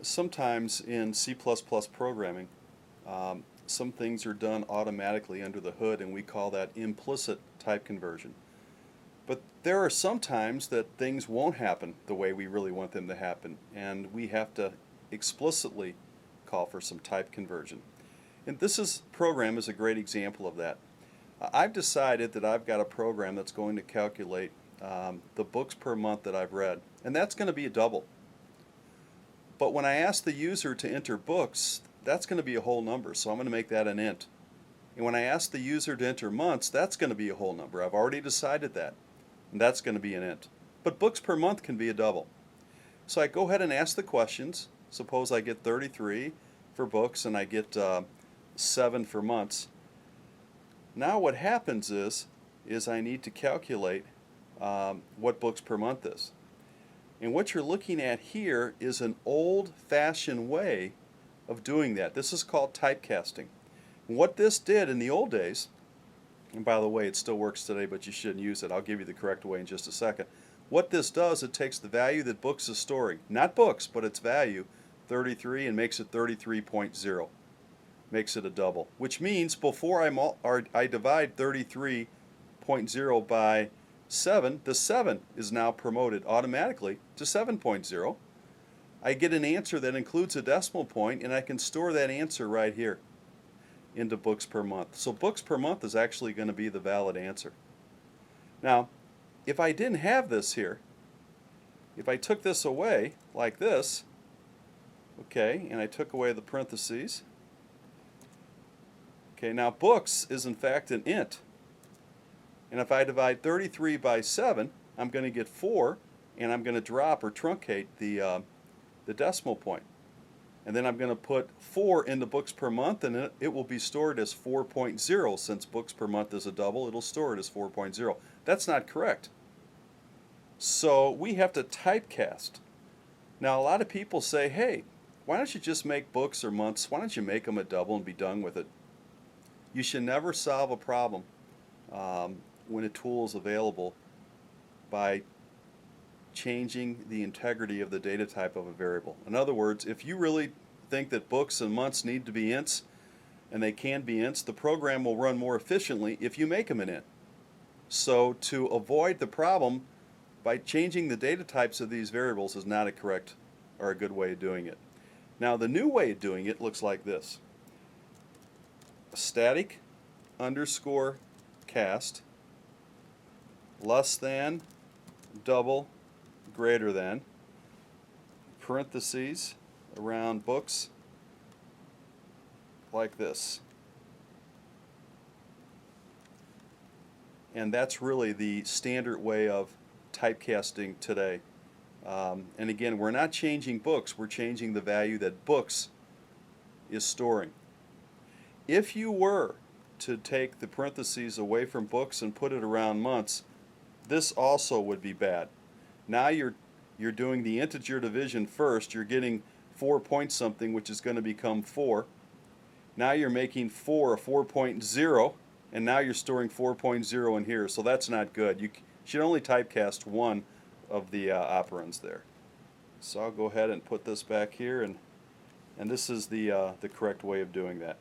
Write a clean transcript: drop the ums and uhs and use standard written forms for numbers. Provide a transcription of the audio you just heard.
Sometimes in C++ programming, some things are done automatically under the hood, and we call that implicit type conversion. But there are some times that things won't happen the way we really want them to happen, and we have to explicitly call for some type conversion. And this program is a great example of that. I've decided that I've got a program that's going to calculate the books per month that I've read, and that's going to be a double. But when I ask the user to enter books, that's going to be a whole number, so I'm going to make that an int. And when I ask the user to enter months, that's going to be a whole number. I've already decided that, and that's going to be an int. But books per month can be a double. So I go ahead and ask the questions. Suppose I get 33 for books and I get 7 for months. Now what happens is I need to calculate what books per month is. And what you're looking at here is an old-fashioned way of doing that. This is called typecasting. And what this did in the old days, and by the way, it still works today, but you shouldn't use it. I'll give you the correct way in just a second. What this does, it takes the value that books is storing, not books, but its value, 33, and makes it 33.0. Makes it a double, which means before I divide 33.0 by 7, the 7 is now promoted automatically to 7.0. I get an answer that includes a decimal point, and I can store that answer right here into books per month. So books per month is actually going to be the valid answer. Now, if I didn't have this here, if I took this away like this, okay, and I took away the parentheses, okay, now books is in fact an int. And if I divide 33 by 7, I'm going to get 4, and I'm going to drop or truncate the decimal point. And then I'm going to put 4 into books per month, and it will be stored as 4.0. Since books per month is a double, it'll store it as 4.0. That's not correct. So we have to typecast. Now a lot of people say, hey, why don't you just make books or months, why don't you make them a double and be done with it? You should never solve a problem when a tool is available by changing the integrity of the data type of a variable. In other words, if you really think that books and months need to be ints, and they can be ints, the program will run more efficiently if you make them an int. So to avoid the problem by changing the data types of these variables is not a correct or a good way of doing it. Now the new way of doing it looks like this. Static underscore cast less than double greater than parentheses around books like this. And that's really the standard way of typecasting today. And again, we're not changing books, we're changing the value that books is storing. If you were to take the parentheses away from books and put it around months, this also would be bad. Now you're doing the integer division first. You're getting 4 point something, which is going to become 4. Now you're making 4 a 4.0, and now you're storing 4.0 in here. So that's not good. You should only typecast one of the operands there. So I'll go ahead and put this back here, and this is the correct way of doing that.